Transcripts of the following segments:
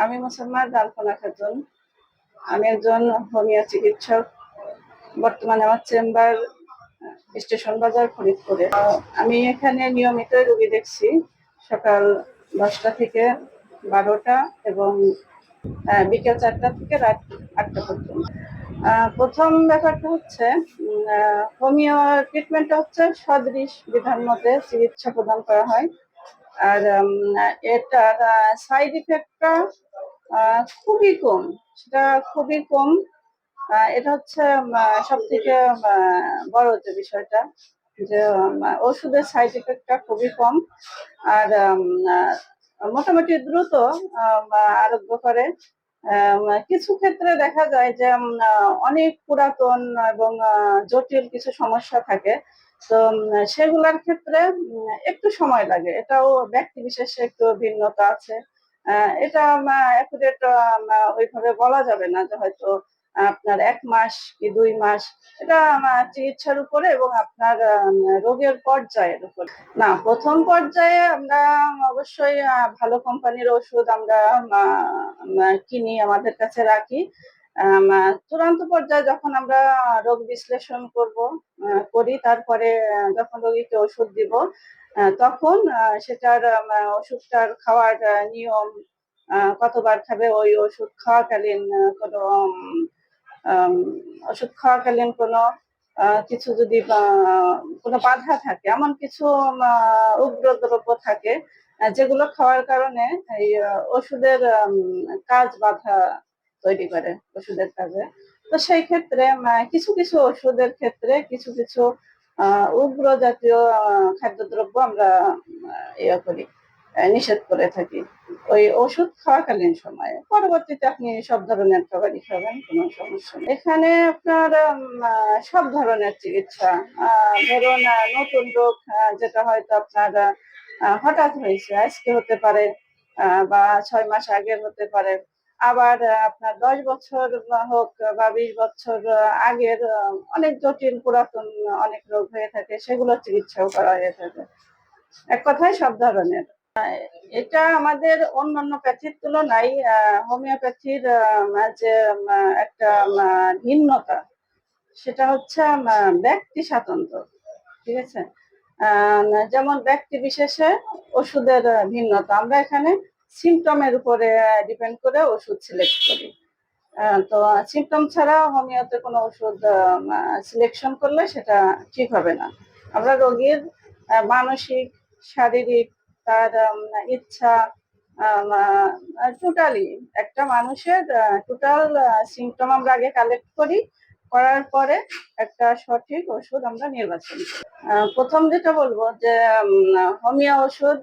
আমি মুসলমান আলপনা খাতুন। আমি একজন হোমিও চিকিৎসক। বর্তমানে আমার চেম্বার স্টেশন বাজার ফরিদপুরে। আমি এখানে নিয়মিত রোগী দেখছি, সকাল 10টা থেকে 12টা এবং বিকেল 4টা থেকে রাত 8টা পর্যন্ত। প্রথম ব্যাপারটা হচ্ছে হোমিও ট্রিটমেন্টটা হচ্ছে সদৃশ বিধান মতে চিকিৎসা প্রদান করা হয়। আর এটার সাইড ইফেক্টটা খুবই কম, সেটা খুবই কম। এটা হচ্ছে সব থেকে বড় যে বিষয়টা, যে ওষুধের সাইড ইফেক্টটা খুবই কম। আর মোটামুটি দ্রুত আরোগ্য করে। কিছু ক্ষেত্রে দেখা যায় যে অনেক পুরাতন এবং জটিল কিছু সমস্যা থাকে, তো সেগুলোর ক্ষেত্রে একটু সময় লাগে। এটাও ব্যক্তি বিশেষে একটু ভিন্নতা আছে। এটা অ্যাকুরেট ওইভাবে বলা যাবে না যে হয়তো আপনার 1 মাস কি 2 মাস। এটা চিকিৎসার উপরে এবং আপনার রোগের পর্যায়ের উপরে। না, প্রথম পর্যায়ে আমরা অবশ্যই ভালো কোম্পানির ওষুধ আমরা কিনি, আমাদের কাছে রাখি। চূড়ান্ত পর্যায়ে যখন আমরা রোগ বিশ্লেষণ করি, তারপরে যখন রোগীকে ওষুধ দিব, তখন সেটার ওষুধটার খাওয়ার নিয়ম, কতবার খাবে, ওই ওষুধ খাওয়াকালীন ওষুধ খাওয়াকালীন কোনো কিছু যদি কোনো বাধা থাকে, এমন কিছু উগ্র দ্রব্য থাকে যেগুলো খাওয়ার কারণে এই ওষুধের কাজ বাধা তৈরি করে ওষুধের কাজে। তো সেই ক্ষেত্রে কিছু কিছু ওষুধের ক্ষেত্রে কিছু কিছু উগ্র জাতীয় খাদ্যদ্রব্য আমরা করি, নিষেধ করে থাকি ওই ওষুধ খাওয়াকালীন সময়ে। পরবর্তীতে আপনি সব ধরনের খাবারই খাবেন, কোনো সমস্যা নেই। এখানে আপনার সব ধরনের চিকিৎসা, ধরুন নতুন রোগ যেটা হয়তো আপনার হঠাৎ হয়েছে, আজকে হতে পারে বা 6 মাস আগে হতে পারে, আবার আপনার 10 বছর হোক বা 20 বছর আগের অনেক জটিল পুরাতন অনেক রোগ হয়ে থাকে, সেগুলো চিকিৎসাও করা হয়ে থাকে। এক কথায় সব ধরনের। এটা আমাদের অন্যান্য প্যাথির তুলনায় হোমিওপ্যাথির যে একটা ভিন্নতা, সেটা হচ্ছে ব্যক্তি স্বাতন্ত্র। ঠিক আছে, যেমন ব্যক্তি বিশেষে ওষুধের ভিন্নতা। আমরা এখানে সিমটমের উপরে ডিপেন্ড করে ওষুধ সিলেক্ট করি। তো সিমটম ছাড়া হোমিওতে কোনো ওষুধ সিলেকশন করলে সেটা ঠিক হবে না। আমরা রোগীর মানসিক, শারীরিক, তার ইচ্ছা, টোটালি একটা মানুষের টোটাল সিমটম আমরা আগে কালেক্ট করার পরে একটা সঠিক ওষুধ আমরা নির্বাচন করি। প্রথম যেটা বলবো যে হোমিও ওষুধ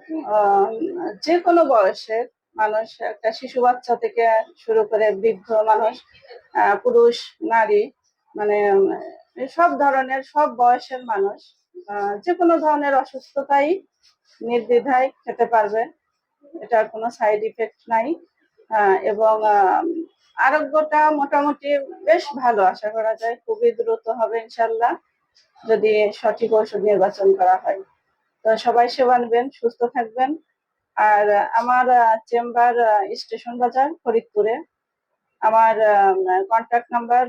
যে কোনো বয়সের মানুষ, একটা শিশু বাচ্চা থেকে শুরু করে বৃদ্ধ মানুষ, পুরুষ, নারী, মানে সব ধরনের, সব বয়সের মানুষ যে কোনো ধরনের অসুস্থতাই নির্দ্বিধায় খেতে পারবে। এটার কোনো সাইড ইফেক্ট নাই এবং আরোগ্যটা মোটামুটি বেশ ভালো আশা করা যায়। খুবই দ্রুত হবে ইনশাল্লাহ, যদি সঠিক ওষুধ নির্বাচন করা হয়। তো সবাই সেবা নেবেন, সুস্থ থাকবেন। আর আমার চেম্বার স্টেশন বাজার ফরিদপুরে। আমার কন্ট্যাক্ট নাম্বার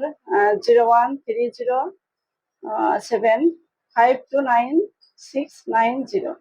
01307529690।